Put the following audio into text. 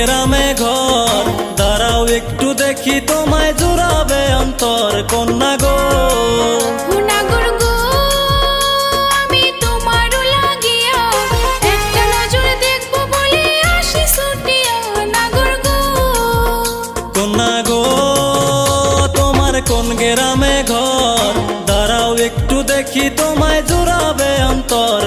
গেরামে ঘর, দাঁড়াও একটু দেখি তোমায় জুড়াবে অন্তর। কন্যা গো নাগর গো, আমি তোমারও লাগিয়া একটা নজর দেখবো বলে আসি ছুটিয়া। নাগর গো, কন্যা গো, তোমার কোন গেরামে ঘর, দাঁড়াও একটু দেখি তোমায় জুড়াবে অন্তর।